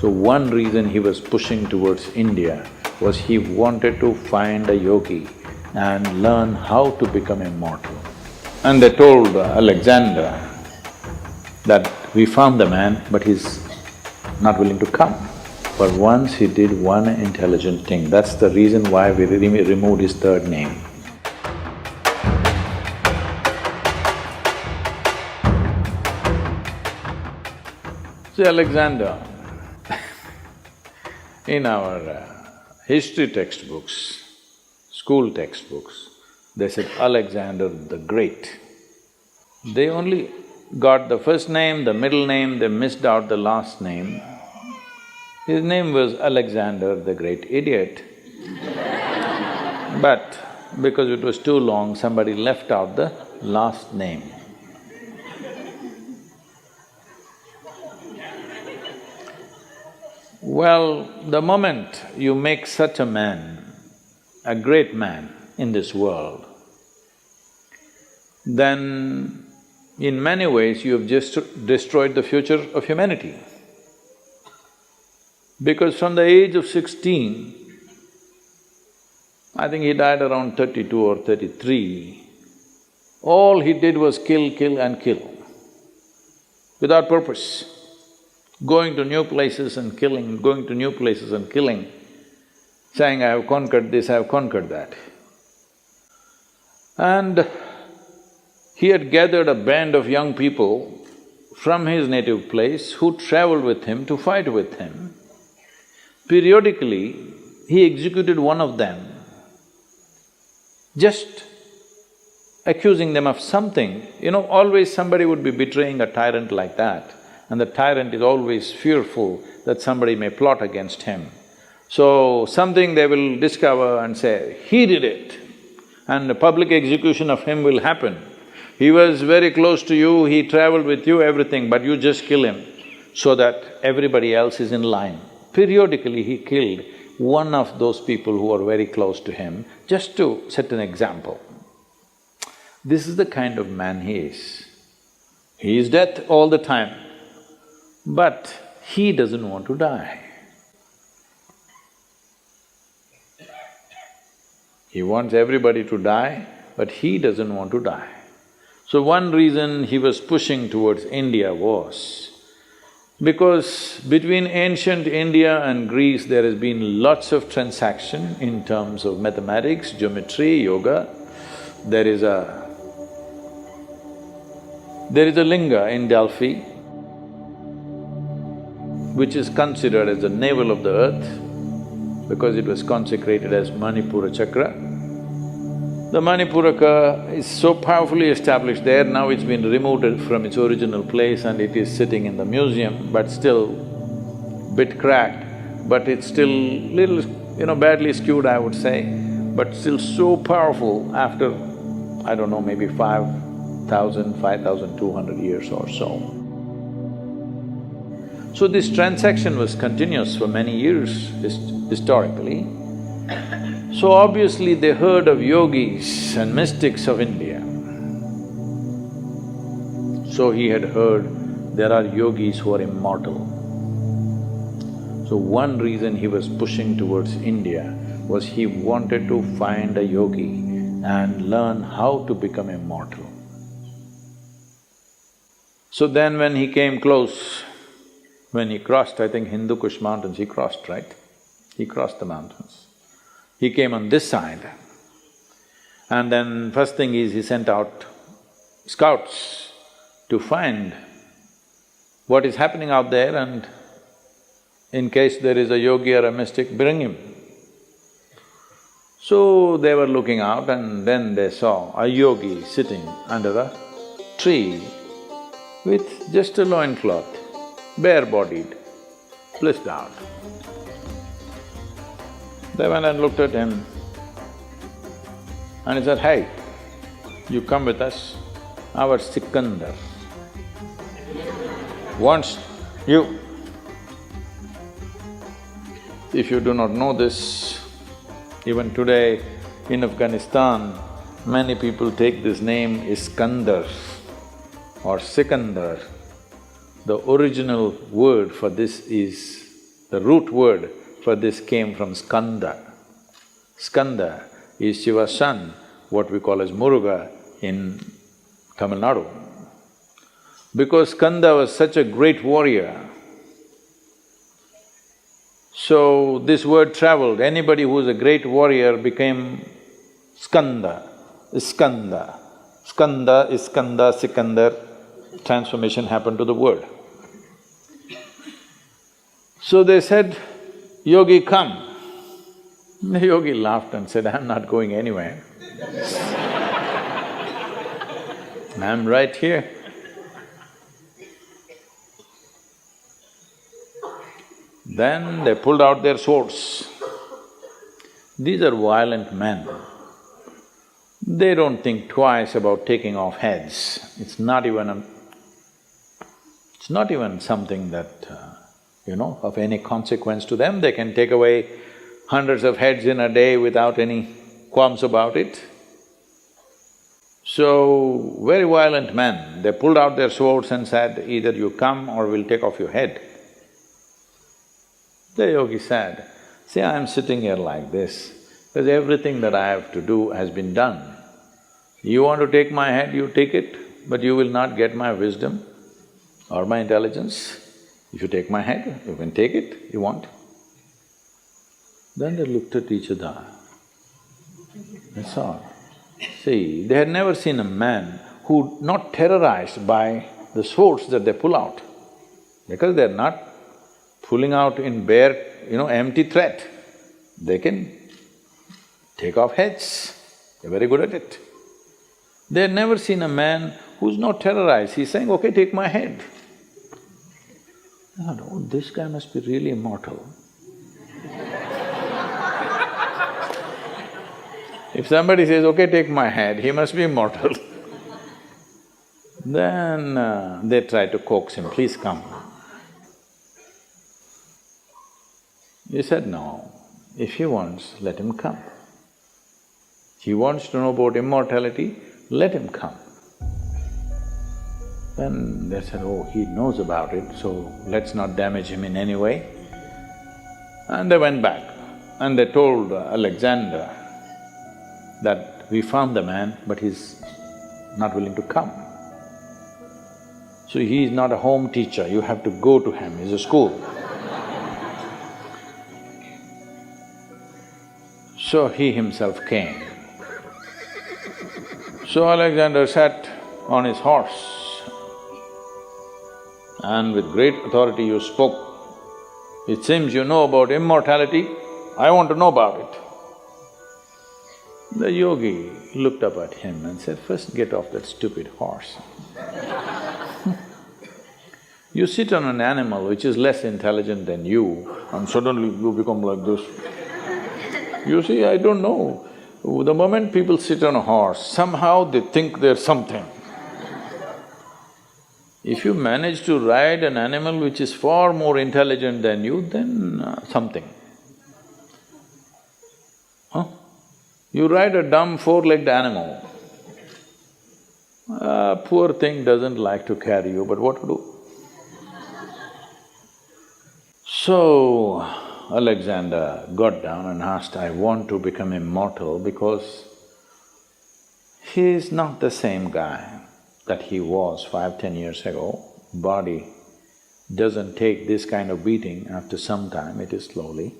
So one reason he was pushing towards India was he wanted to find a yogi and learn how to become immortal. And they told Alexander that we found the man, but he's not willing to come. But once he did one intelligent thing, that's the reason why we removed his third name. See, Alexander, in our history textbooks, school textbooks, they said Alexander the Great. They only got the first name, the middle name, they missed out the last name. His name was Alexander the Great Idiot. But because it was too long, somebody left out the last name. Well, the moment you make such a man, a great man in this world, then in many ways you have just destroyed the future of humanity. Because from the age of 16, I think he died around 32 or 33, all he did was kill, kill and kill, without purpose. Going to new places and killing, going to new places and killing, saying, I have conquered this, I have conquered that. And he had gathered a band of young people from his native place who traveled with him to fight with him. Periodically, he executed one of them, just accusing them of something. You know, always somebody would be betraying a tyrant like that, and the tyrant is always fearful that somebody may plot against him. So, something they will discover and say, he did it, and a public execution of him will happen. He was very close to you, he traveled with you, everything, but you just kill him so that everybody else is in line. Periodically, he killed one of those people who are very close to him, just to set an example. This is the kind of man he is. He is death all the time, but he doesn't want to die. He wants everybody to die, but he doesn't want to die. So one reason he was pushing towards India was because between ancient India and Greece there has been lots of transaction in terms of mathematics, geometry, yoga. There is a linga in Delphi which is considered as the navel of the earth because it was consecrated as Manipura chakra. The Manipuraka is so powerfully established there, now it's been removed from its original place and it is sitting in the museum, but still bit cracked, but it's still little, badly skewed, I would say, but still so powerful after, I don't know, maybe 5,000, 5,200 years or so. So this transaction was continuous for many years historically. So obviously they heard of yogis and mystics of India. So he had heard there are yogis who are immortal. So one reason he was pushing towards India was he wanted to find a yogi and learn how to become immortal. So then when he came close, when he crossed, I think Hindu Kush mountains, he crossed, right? He crossed the mountains. He came on this side, and then first thing is he sent out scouts to find what is happening out there and in case there is a yogi or a mystic, bring him. So they were looking out and then they saw a yogi sitting under a tree with just a loincloth, bare-bodied, blissed out. They went and looked at him and he said, hey, you come with us, our Sikandar wants you. If you do not know this, even today in Afghanistan, many people take this name Iskandar or Sikandar. The original word for this is The root word for this came from skanda. Skanda is Shiva's son, what we call as Muruga in Tamil Nadu. Because Skanda was such a great warrior, so this word traveled. Anybody who was a great warrior became Skanda, Iskanda. Skanda, Iskanda, Sikandar, transformation happened to the word. So they said, Yogi, come. The yogi laughed and said, I'm not going anywhere. I'm right here. Then they pulled out their swords. These are violent men. They don't think twice about taking off heads. It's not even something that, of any consequence to them. They can take away hundreds of heads in a day without any qualms about it. So, very violent men, they pulled out their swords and said, either you come or we'll take off your head. The yogi said, see, I'm sitting here like this, because everything that I have to do has been done. You want to take my head, you take it, but you will not get my wisdom or my intelligence. If you take my head, you can take it, you want. Then they looked at each other, that's all. See, they had never seen a man who not terrorized by the swords that they pull out, because they're not pulling out in bare, empty threat. They can take off heads, they're very good at it. They had never seen a man who's not terrorized, he's saying, okay, take my head. I thought, oh, this guy must be really immortal. If somebody says, okay, take my head, he must be immortal. Then they try to coax him, please come. He said, no, if he wants, let him come. He wants to know about immortality, let him come. Then they said, oh, he knows about it, so let's not damage him in any way. And they went back and they told Alexander that we found the man, but he's not willing to come. So he is not a home teacher, you have to go to him, he's a school. So he himself came. So Alexander sat on his horse and with great authority you spoke. It seems you know about immortality, I want to know about it. The yogi looked up at him and said, first get off that stupid horse. You sit on an animal which is less intelligent than you and suddenly you become like this. You see, I don't know, the moment people sit on a horse, somehow they think they're something. If you manage to ride an animal which is far more intelligent than you, then something. Huh? You ride a dumb four-legged animal, poor thing doesn't like to carry you, but what to do? So, Alexander got down and asked, I want to become immortal because he is not the same guy that he was 5–10 years ago. Body doesn't take this kind of beating after some time, it is slowly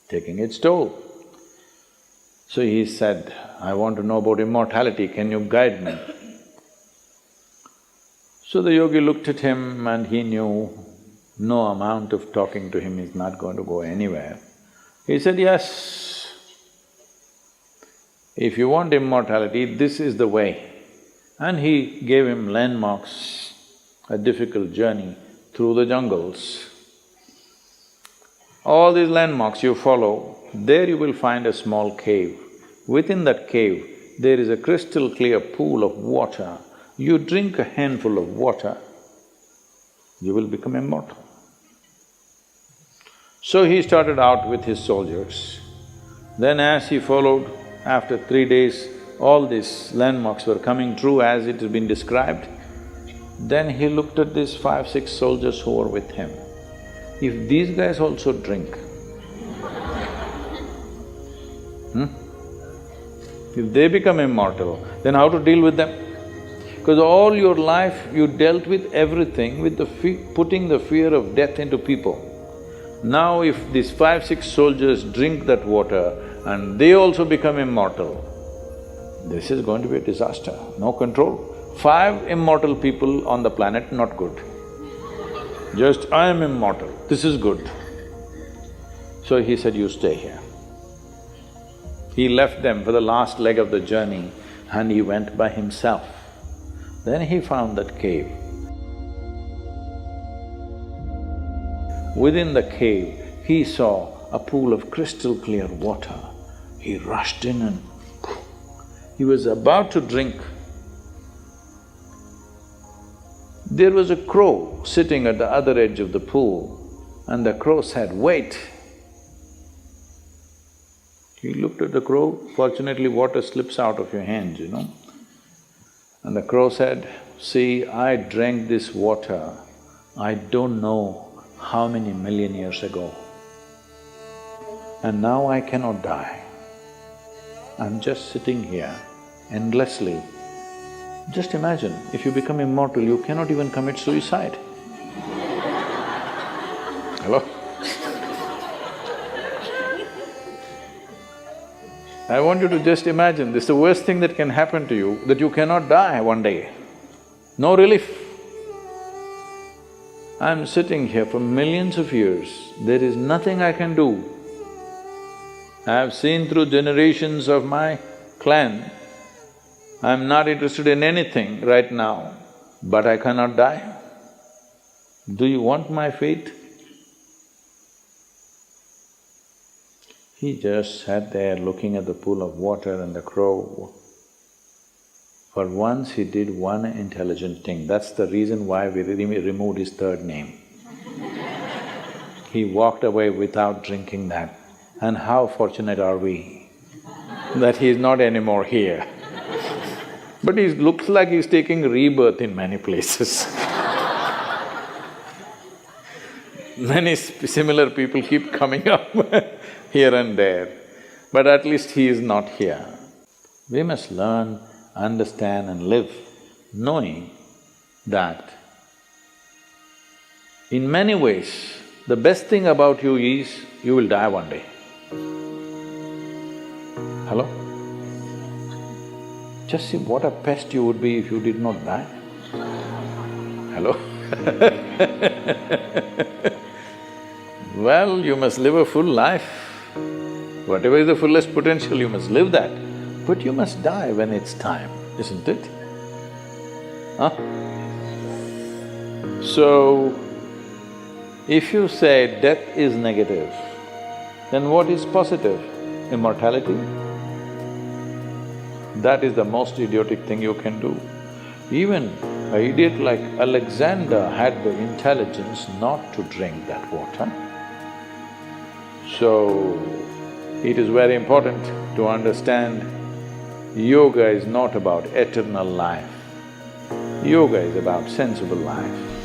taking its toll. So he said, I want to know about immortality, can you guide me? So the yogi looked at him and he knew no amount of talking to him is not going to go anywhere. He said, yes, if you want immortality, this is the way. And he gave him landmarks, a difficult journey through the jungles. All these landmarks you follow, there you will find a small cave. Within that cave, there is a crystal clear pool of water. You drink a handful of water, you will become immortal. So he started out with his soldiers. Then as he followed, after 3 days, all these landmarks were coming true as it has been described. Then he looked at these 5–6 soldiers who were with him If these guys also drink, if they become immortal, then how to deal with them? Because all your life you dealt with everything with the putting the fear of death into people. Now if these 5-6 soldiers drink that water and they also become immortal, this is going to be a disaster, no control. 5 immortal people on the planet, not good. Just, I am immortal, this is good. So he said, you stay here. He left them for the last leg of the journey and he went by himself. Then he found that cave. Within the cave, he saw a pool of crystal clear water. He rushed in and he was about to drink. There was a crow sitting at the other edge of the pool and the crow said, wait. He looked at the crow, fortunately water slips out of your hands, you know. And the crow said, see, I drank this water, I don't know how many million years ago. And now I cannot die. I'm just sitting here endlessly. Just imagine, if you become immortal, you cannot even commit suicide. Hello? I want you to just imagine, this is the worst thing that can happen to you, that you cannot die one day. No relief. I'm sitting here for millions of years, there is nothing I can do. I have seen through generations of my clan, I'm not interested in anything right now, but I cannot die. Do you want my fate? He just sat there looking at the pool of water and the crow. For once he did one intelligent thing, that's the reason why we removed his third name. He walked away without drinking that. And how fortunate are we that he is not anymore here. But he looks like he's taking rebirth in many places. Many similar people keep coming up here and there, but at least he is not here. We must learn, understand and live knowing that in many ways, the best thing about you is you will die one day. Hello? Just see what a pest you would be if you did not die. Hello? Well, you must live a full life. Whatever is the fullest potential, you must live that. But you must die when it's time, isn't it? Huh? So, if you say death is negative, then what is positive? Immortality? That is the most idiotic thing you can do. Even an idiot like Alexander had the intelligence not to drink that water. So, it is very important to understand yoga is not about eternal life. Yoga is about sensible life.